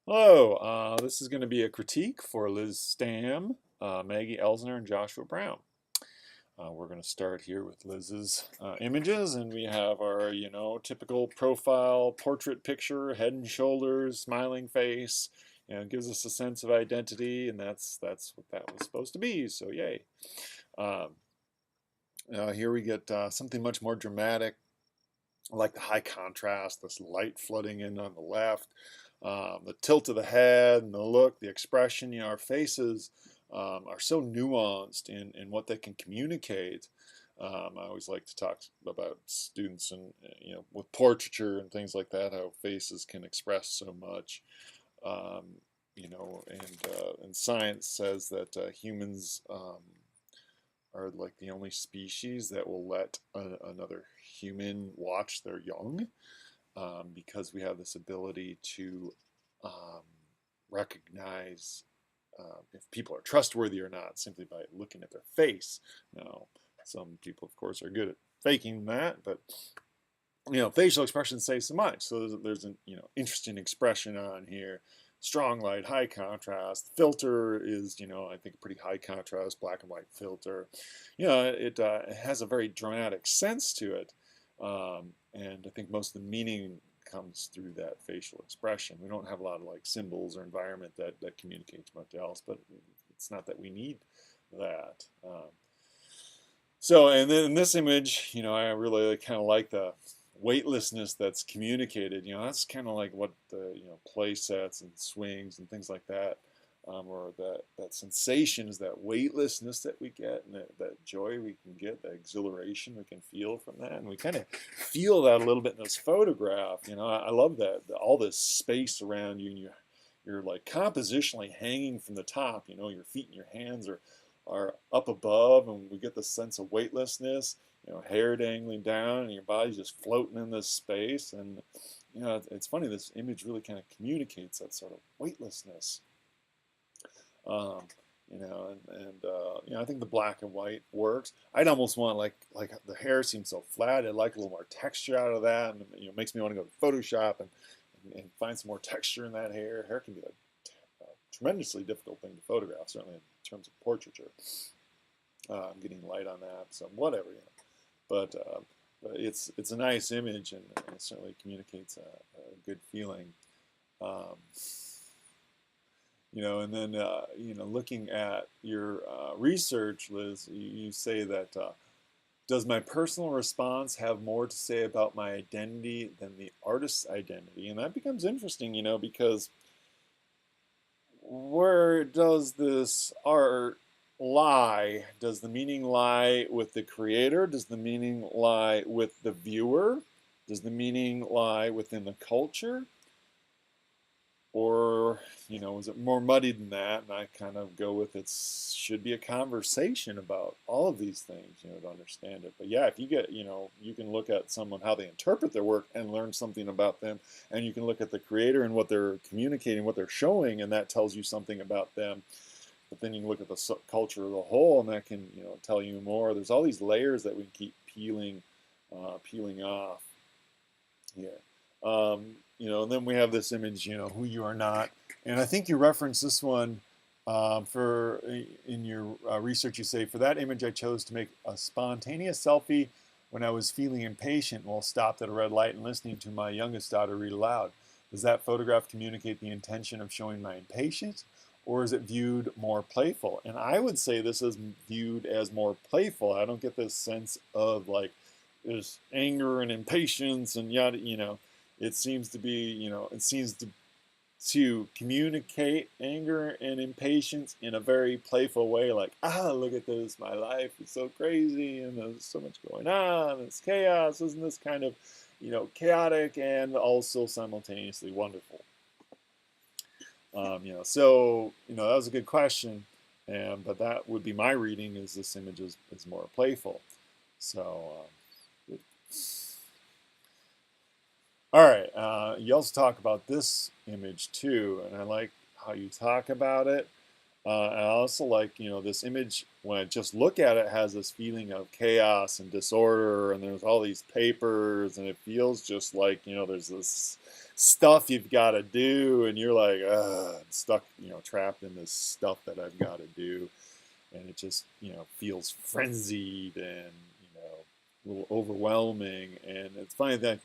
Hello, this is going to be a critique for Liz Stam, Maggie Elsner, and Joshua Brown. We're going to start here with Liz's images, and we have our, typical profile portrait picture, head and shoulders, smiling face. It gives us a sense of identity, and that's what that was supposed to be. So yay! Um, Here we get something much more dramatic. I like the high contrast, this light flooding in on the left, the tilt of the head and the look, the expression. Our faces are so nuanced in what they can communicate. I always like to talk about students and with portraiture and things like that, how faces can express so much. Um, and science says that humans are like the only species that will let another human watch their young, because we have this ability to um, recognize if people are trustworthy or not simply by looking at their face. Now, some people, of course, are good at faking that, but facial expressions say so much. So there's an interesting expression on here. Strong light, high contrast. Filter is, I think a pretty high contrast black and white filter. It has a very dramatic sense to it, and I think most of the meaning comes through that facial expression. We don't have a lot of like symbols or environment that communicates much else, but it's not that we need that. And then in this image, I really kind of like the weightlessness that's communicated. That's kind of like what the play sets and swings and things like that, or that sensation is that weightlessness that we get, and that joy we can get, that exhilaration we can feel from that, and we kind of feel that a little bit in this photograph. I love that all this space around you, and you're like compositionally hanging from the top. Your feet and your hands are up above, and we get this sense of weightlessness. Hair dangling down, and your body's just floating in this space. And it's funny. This image really kind of communicates that sort of weightlessness. Um, I think the black and white works. I'd almost want like the hair seems so flat. I'd like a little more texture out of that, and makes me want to go to Photoshop and find some more texture in that hair. Hair can be a tremendously difficult thing to photograph, certainly in terms of portraiture. I'm getting light on that, so whatever. But it's a nice image, and it certainly communicates a good feeling. Um, and then looking at your research, Liz, you say that does my personal response have more to say about my identity than the artist's identity? And that becomes interesting, because where does this art lie? Does the meaning lie with the creator? Does the meaning lie with the viewer? Does the meaning lie within the culture? Or, is it more muddy than that? And I kind of go with it should be a conversation about all of these things, to understand it. But yeah, if you get, you can look at someone, how they interpret their work and learn something about them. And you can look at the creator and what they're communicating, what they're showing, and that tells you something about them. But then you can look at the culture as a whole, and that can, tell you more. There's all these layers that we keep peeling off here. And then we have this image, who you are not. And I think you referenced this one in your research. You say, for that image, I chose to make a spontaneous selfie when I was feeling impatient while stopped at a red light and listening to my youngest daughter read aloud. Does that photograph communicate the intention of showing my impatience, or is it viewed more playful? And I would say this is viewed as more playful. I don't get this sense of like there's anger and impatience and yada, it seems to be, it seems to communicate anger and impatience in a very playful way, like, look at this, my life is so crazy, and there's so much going on, it's chaos, isn't this kind of, chaotic and also simultaneously wonderful? That was a good question, but that would be my reading, is this image is more playful. So, good. All right, you also talk about this image too, and I like how you talk about it. I also like, this image, when I just look at it, has this feeling of chaos and disorder, and there's all these papers, and it feels just like, there's this stuff you've got to do, and you're like, stuck, trapped in this stuff that I've got to do, and it just, feels frenzied and, a little overwhelming. And it's funny that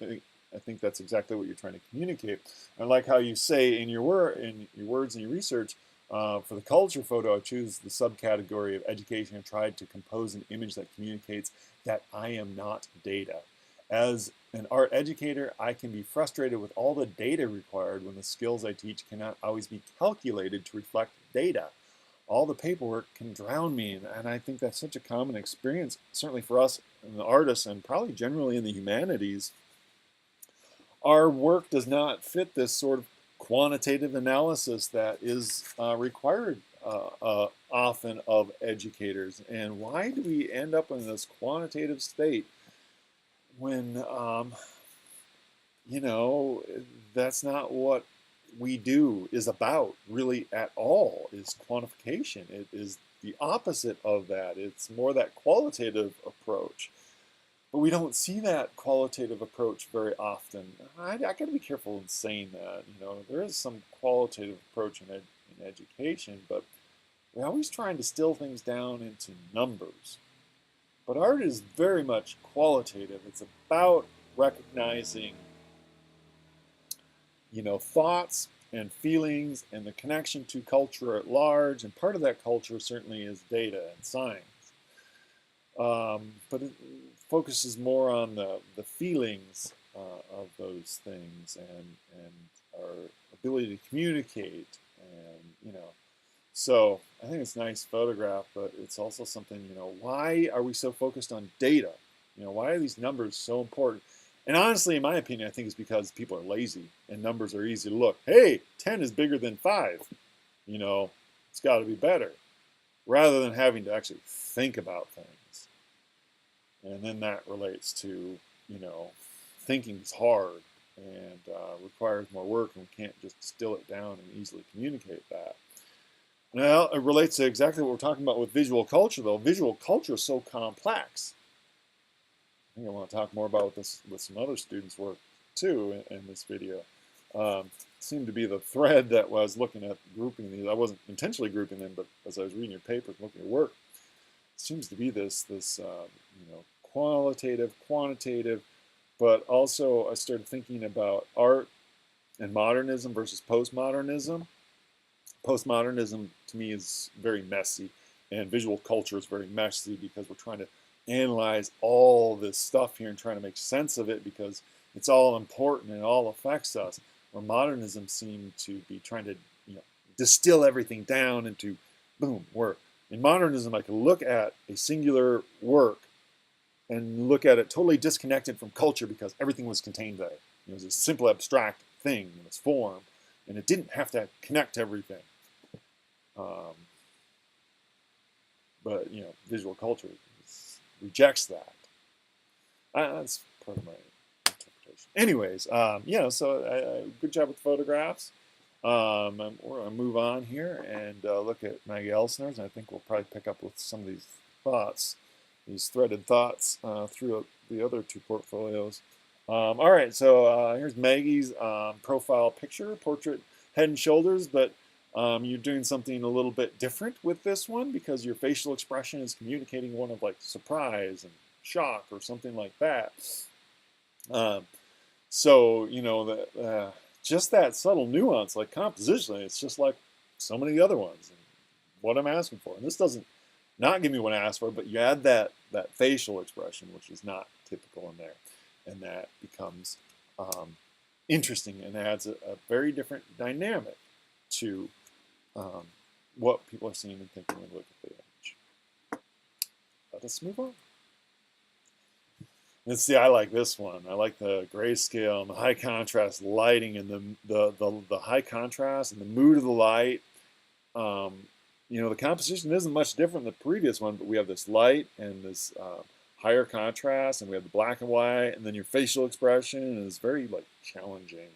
I think that's exactly what you're trying to communicate. I like how you say in your words and your research, for the culture photo, I choose the subcategory of education and tried to compose an image that communicates that I am not data. As an art educator, I can be frustrated with all the data required when the skills I teach cannot always be calculated to reflect data. All the paperwork can drown me, and I think that's such a common experience, certainly for us and the artists, and probably generally in the humanities. Our work does not fit this sort of quantitative analysis that is required often of educators. And why do we end up in this quantitative state when, you know, that's not what we do is about really at all, is quantification. It is the opposite of that. It's more that qualitative approach. But we don't see that qualitative approach very often. I got to be careful in saying that. There is some qualitative approach in education, but we always try and distill things down into numbers. But art is very much qualitative. It's about recognizing, thoughts and feelings and the connection to culture at large. And part of that culture certainly is data and science. But it focuses more on the feelings of those things and our ability to communicate. And, so I think it's a nice photograph, but it's also something, why are we so focused on data? Why are these numbers so important? And honestly, in my opinion, I think it's because people are lazy and numbers are easy to look. Hey, 10 is bigger than 5. It's got to be better, rather than having to actually think about things. And then that relates to, thinking is hard and requires more work, and we can't just distill it down and easily communicate that. Now, it relates to exactly what we're talking about with visual culture, though. Visual culture is so complex. I think I want to talk more about this with some other students' work, too, in this video. Seemed to be the thread that was looking at grouping these. I wasn't intentionally grouping them, but as I was reading your papers, looking at work, it seems to be this qualitative, quantitative, but also I started thinking about art and modernism versus postmodernism. Postmodernism to me is very messy, and visual culture is very messy because we're trying to analyze all this stuff here and trying to make sense of it because it's all important and it all affects us. Where modernism seemed to be trying to distill everything down into boom, work. In modernism, I could look at a singular work and look at it totally disconnected from culture because everything was contained there. It was a simple abstract thing in its form, and it didn't have to connect everything. But visual culture rejects that. That's part of my interpretation. Anyways, so good job with photographs. We're going to move on here and look at Maggie Elsner's, and I think we'll probably pick up with some of these thoughts, these threaded thoughts through the other two portfolios. All right, so here's Maggie's profile picture, portrait, head and shoulders, but you're doing something a little bit different with this one because your facial expression is communicating one of like surprise and shock or something like that. So just that subtle nuance, like compositionally, it's just like so many other ones. And what I'm asking for, and this doesn't not give me what I asked for, but you add that facial expression, which is not typical in there, and that becomes interesting and adds a very different dynamic to what people are seeing and thinking when they look at the image. Let us move on. Let's see, I like this one. I like the grayscale and the high contrast lighting and the high contrast and the mood of the light. The composition isn't much different than the previous one, but we have this light and this higher contrast, and we have the black and white, and then your facial expression is very challenging.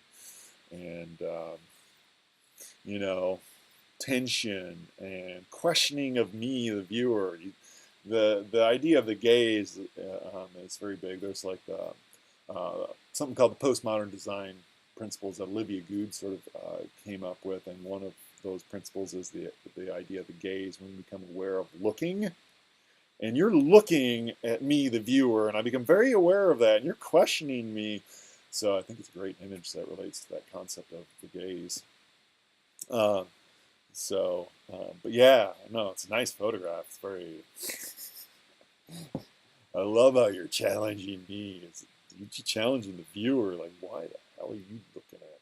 And tension and questioning of me, the viewer. The idea of the gaze is very big. There's like something called the postmodern design principles that Olivia Good sort of came up with, and one of those principles is the idea of the gaze, when we become aware of looking. And you're looking at me, the viewer, and I become very aware of that, and you're questioning me. So I think it's a great image that relates to that concept of the gaze. But yeah, no, it's a nice photograph. It's very, I love how you're challenging me. You're challenging the viewer, like, why the hell are you looking at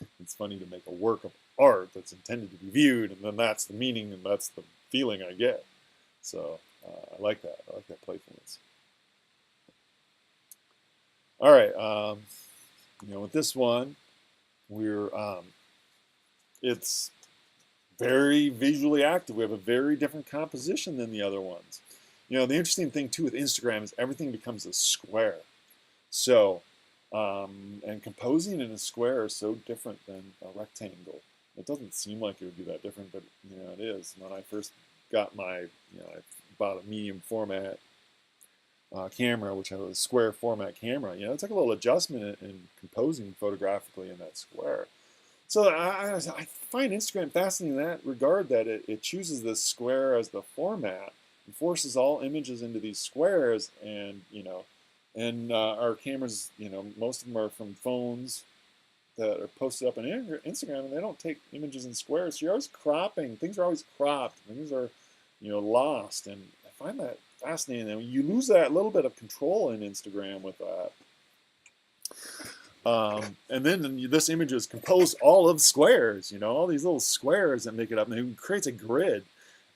me? It's funny to make a work of art that's intended to be viewed, and then that's the meaning, and that's the feeling I get. So I like that. I like that playfulness. All right, with this one, it's very visually active. We have a very different composition than the other ones. The interesting thing too with Instagram is everything becomes a square. So, and composing in a square is so different than a rectangle. It doesn't seem like it would be that different, but it is. When I first got I bought a medium format camera, which had a square format camera. It's like a little adjustment in composing photographically in that square. So I find Instagram fascinating in that regard, that it chooses this square as the format and forces all images into these squares. And our cameras, most of them are from phones that are posted up on Instagram, and they don't take images in squares. So you're always cropping. Things are always cropped. Things are lost, and I find that fascinating. And you lose that little bit of control in Instagram with that. And then this image is composed all of squares, all these little squares that make it up, and it creates a grid.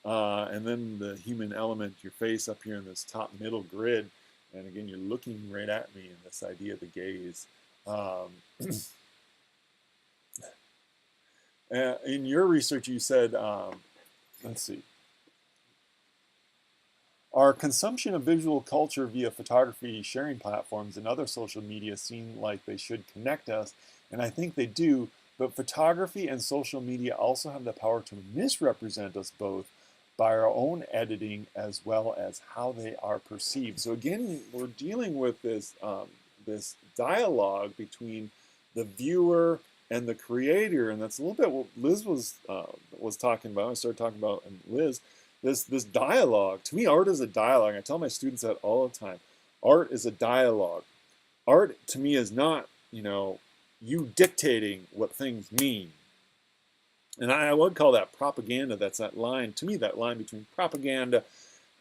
And then the human element, your face up here in this top middle grid, and again, you're looking right at me in this idea of the gaze. In your research, you said, let's see, our consumption of visual culture via photography sharing platforms and other social media seem like they should connect us, and I think they do, but photography and social media also have the power to misrepresent us both by our own editing as well as how they are perceived. So again, we're dealing with this dialogue between the viewer and the creator, and that's a little bit what Liz was talking about. I started talking about, and Liz, this dialogue. To me, art is a dialogue. I tell my students that all the time. Art is a dialogue. Art to me is not, you dictating what things mean. And I would call that propaganda. That's that line, to me, that line between propaganda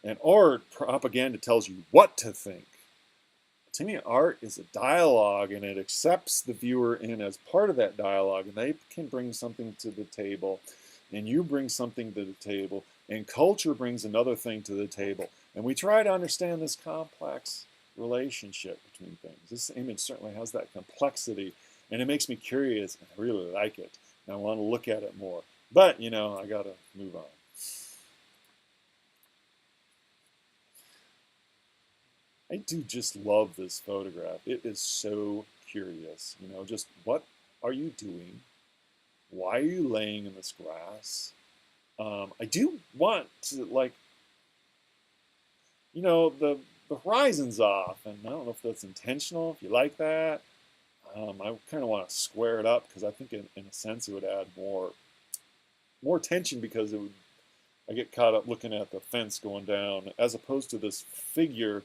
and art. Propaganda tells you what to think. To me, art is a dialogue, and it accepts the viewer in as part of that dialogue, and they can bring something to the table, and you bring something to the table, and culture brings another thing to the table. And we try to understand this complex relationship between things. This image certainly has that complexity, and it makes me curious, and I really like it, and I want to look at it more. But, I got to move on. I do just love this photograph. It is so curious. Just what are you doing? Why are you laying in this grass? I do want to, the horizon's off, and I don't know if that's intentional, if you like that. I kind of want to square it up, because I think in a sense it would add more tension, because I get caught up looking at the fence going down, as opposed to this figure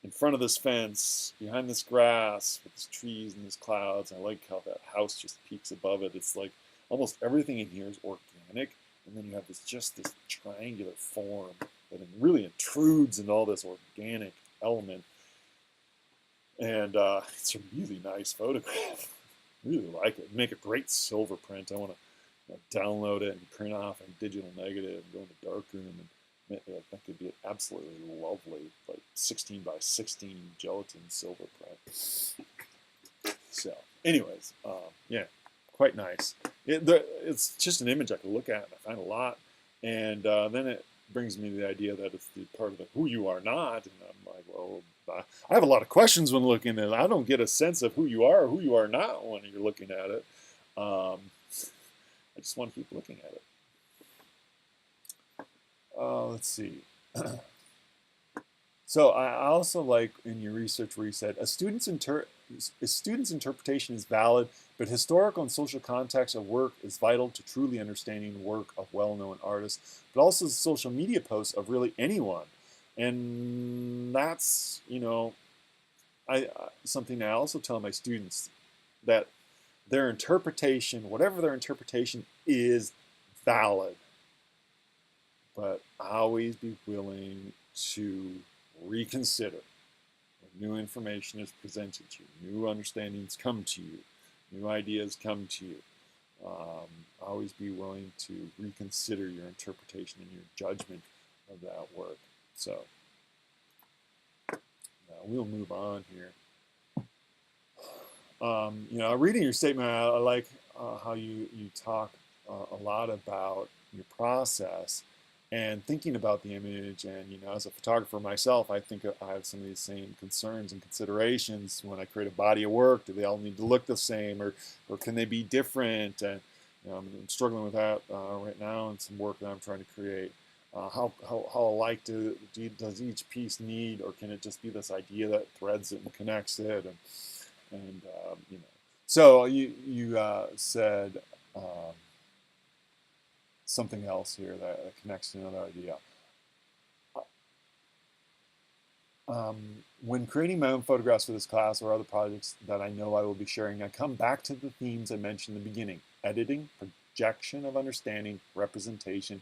in front of this fence, behind this grass, with these trees and these clouds. I like how that house just peeks above it. It's like almost everything in here is organic, and then you have this triangular form that really intrudes into all this organic element. And it's a really nice photograph. Really like it. Make a great silver print. I want to download it and print off a digital negative and go into darkroom, and that could be an absolutely lovely, 16 by 16 gelatin silver print. So, anyways, yeah, quite nice. It's just an image I can look at, and I find a lot. And then it brings me to the idea that it's the part of who you are not. And I'm like, well, I have a lot of questions when looking at it. I don't get a sense of who you are or who you are not when you're looking at it. I just want to keep looking at it. let's see. So I also like in your research where you said a student's interpretation is valid, but historical and social context of work is vital to truly understanding the work of well-known artists, but also the social media posts of really anyone. And that's, something I also tell my students, that their interpretation, whatever their interpretation is, valid, but always be willing to reconsider when new information is presented to you, new understandings come to you, new ideas come to you. Always be willing to reconsider your interpretation and your judgment of that work. So we'll move on here. Reading your statement, I like how you talk a lot about your process and thinking about the image. And as a photographer myself, I think I have some of these same concerns and considerations when I create a body of work. Do they all need to look the same, or can they be different? And I'm struggling with that right now in some work that I'm trying to create. How alike does each piece need, or can it just be this idea that threads it and connects it? And so you said something else here that connects to another idea. When creating my own photographs for this class or other projects that I know I will be sharing, I come back to the themes I mentioned in the beginning: editing, projection of understanding, representation,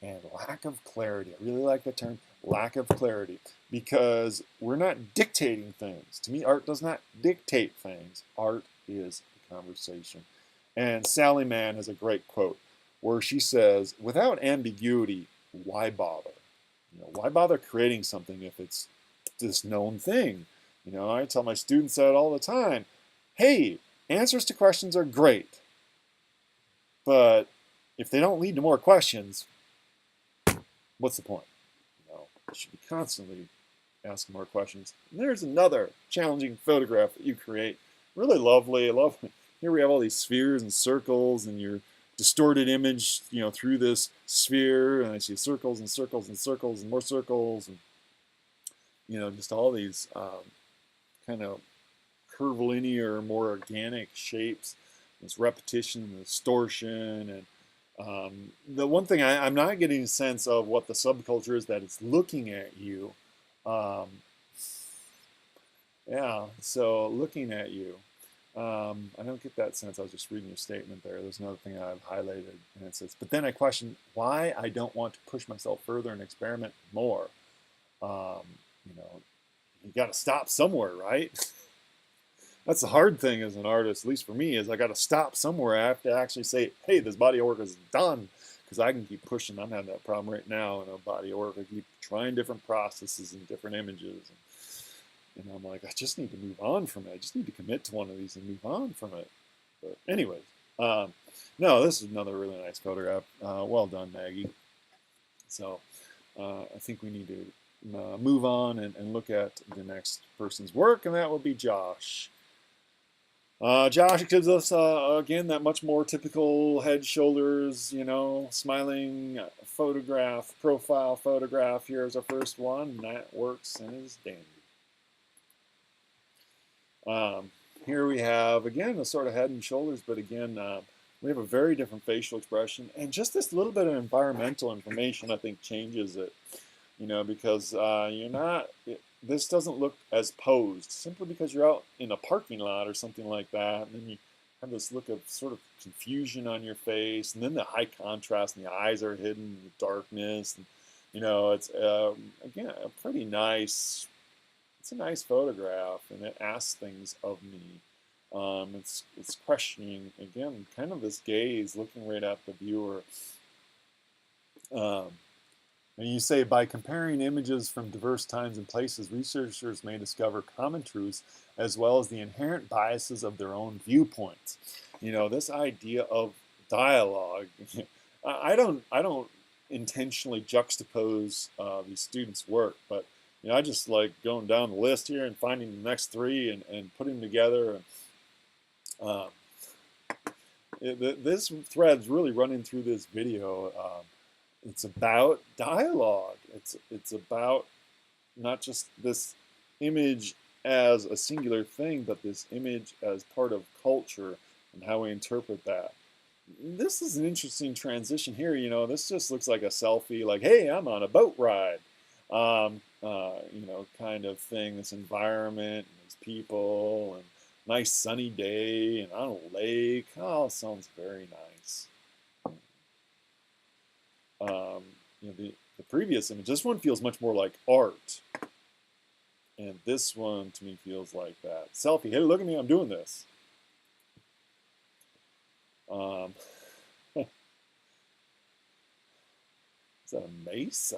and lack of clarity. I really like the term lack of clarity, because we're not dictating things. To me, art does not dictate things. Art is a conversation. And Sally Mann has a great quote where she says, without ambiguity, why bother? Why bother creating something if it's this known thing? I tell my students that all the time. Hey, answers to questions are great, but if they don't lead to more questions, what's the point? You should be constantly asking more questions. And there's another challenging photograph that you create. Really lovely. I love here we have all these spheres and circles, and your distorted image, through this sphere, and I see circles and circles and circles and more circles, and just all these kind of curvilinear, more organic shapes. This repetition and distortion, and the one thing I'm not getting a sense of what the subculture is that it's looking at you. Yeah, so looking at you. I don't get that sense. I was just reading your statement there. There's another thing I've highlighted, and it says, but then I question why I don't want to push myself further and experiment more. You got to stop somewhere, right? That's the hard thing as an artist, at least for me, is I got to stop somewhere. I have to actually say, hey, this body of work is done, because I can keep pushing. I'm having that problem right now in a body of work. I keep trying different processes and different images. And I'm like, I just need to move on from it. I just need to commit to one of these and move on from it. But anyways, no, this is another really nice photograph. Well done, Maggie. So I think we need to move on and look at the next person's work, and that will be Josh. Josh gives us, again, that much more typical head, shoulders, smiling photograph, profile photograph. Here's our first one, and that works and is dandy. Here we have, again, a sort of head and shoulders, but again, we have a very different facial expression, and just this little bit of environmental information, I think, changes it, because this doesn't look as posed, simply because you're out in a parking lot or something like that, and then you have this look of sort of confusion on your face, and then the high contrast, and the eyes are hidden in the darkness, and, it's, again, a pretty nice, it's a nice photograph, and it asks things of me. It's questioning, again, kind of this gaze, looking right at the viewer. And you say, by comparing images from diverse times and places, researchers may discover common truths as well as the inherent biases of their own viewpoints. This idea of dialogue, I don't intentionally juxtapose these students' work, but I just like going down the list here and finding the next three and putting them together. This thread's really running through this video. it's about dialogue. It's about not just this image as a singular thing, but this image as part of culture and how we interpret that. This is an interesting transition here. You know, this just looks like a selfie, like, hey, I'm on a boat ride, you know, kind of thing. This environment, and these people, and nice sunny day, and on a lake. Oh, sounds very nice. You know, the previous image, this one feels much more like art. And this one to me feels like that. Selfie, hey, look at me, I'm doing this. Um, is that a mace?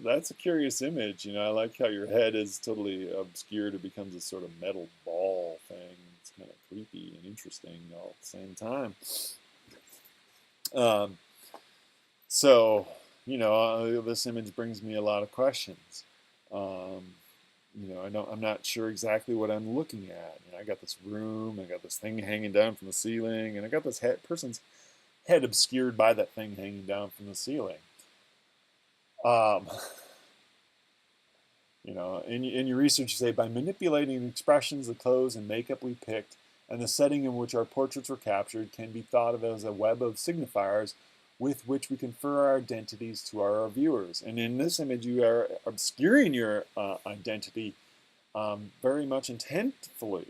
That's a curious image. You know, I like how your head is totally obscured. It becomes a sort of metal ball thing. It's kind of creepy and interesting all at the same time. Um, so, you know, this image brings me a lot of questions. You know, I'm not sure exactly what I'm looking at. You know, I got this room, I got this thing hanging down from the ceiling, and I got this person's head obscured by that thing hanging down from the ceiling. Um, you know, in your research, you say by manipulating the expressions, the clothes, and makeup we picked, and the setting in which our portraits were captured, can be thought of as a web of signifiers with which we confer our identities to our viewers. And in this image, you are obscuring your identity very much intentfully.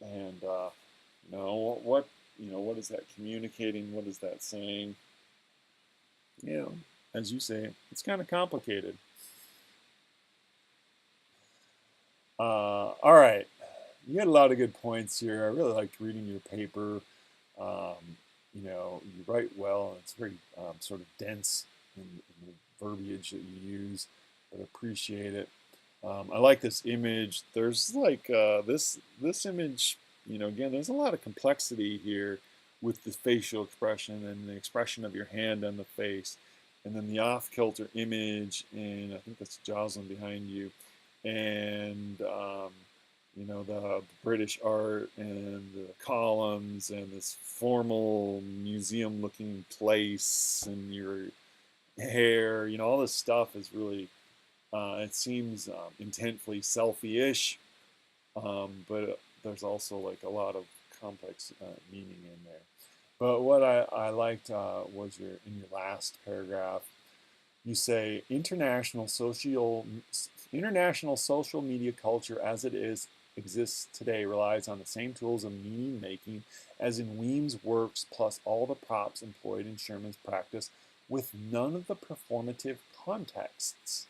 And you know what is that communicating? What is that saying? You know, as you say, it's kind of complicated. All right, you had a lot of good points here. I really liked reading your paper. You know, you write well, and it's very sort of dense in the verbiage that you use, but appreciate it. I like this image. There's like this image. You know, again, there's a lot of complexity here with the facial expression and the expression of your hand on the face, and then the off-kilter image, and I think that's Jocelyn behind you, and you know, the British art and the columns and this formal museum-looking place and your hair. You know, all this stuff is really it seems intently selfie-ish, but there's also like a lot of complex meaning in there. But what I liked was in your last paragraph, you say international social media culture as it exists today relies on the same tools of meaning making as in Weems' works, plus all the props employed in Sherman's practice, with none of the performative contexts.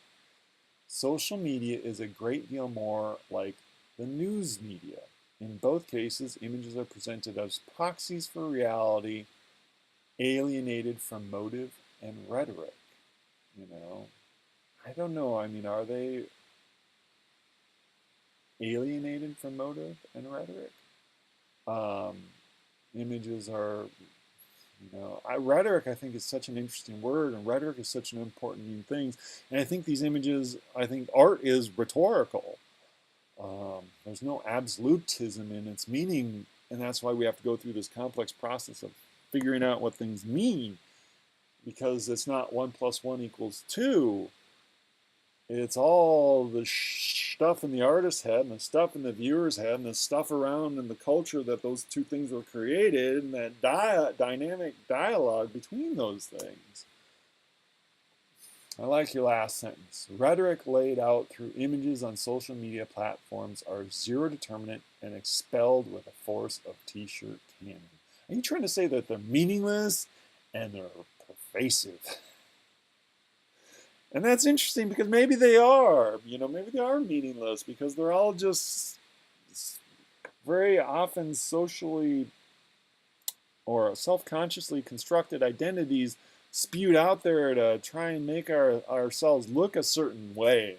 Social media is a great deal more like the news media. In both cases, images are presented as proxies for reality, alienated from motive and rhetoric. You know, I don't know. I mean, are they alienated from motive and rhetoric? Um, Images are, you know, rhetoric, I think, is such an interesting word, and rhetoric is such an important thing. And I think these images, I think art is rhetorical. There's no absolutism in its meaning, and that's why we have to go through this complex process of figuring out what things mean, because it's not 1 + 1 = 2. It's all the stuff in the artist's head and the stuff in the viewer's head and the stuff around in the culture that those two things were created, and that dynamic dialogue between those things. I like your last sentence. Rhetoric laid out through images on social media platforms are zero determinate and expelled with the force of t-shirt cannon. Are you trying to say that they're meaningless and they're pervasive? And that's interesting because maybe they are, you know, maybe they are meaningless because they're all just very often socially or self-consciously constructed identities spewed out there to try and make ourselves look a certain way.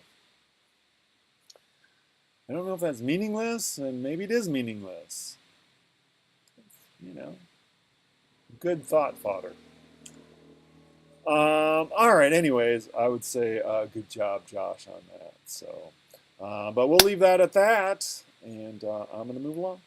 I don't know if that's meaningless, and maybe it is meaningless. You know, good thought fodder. All right, anyways, I would say good job, Josh, on that. So, but we'll leave that at that, and I'm going to move along.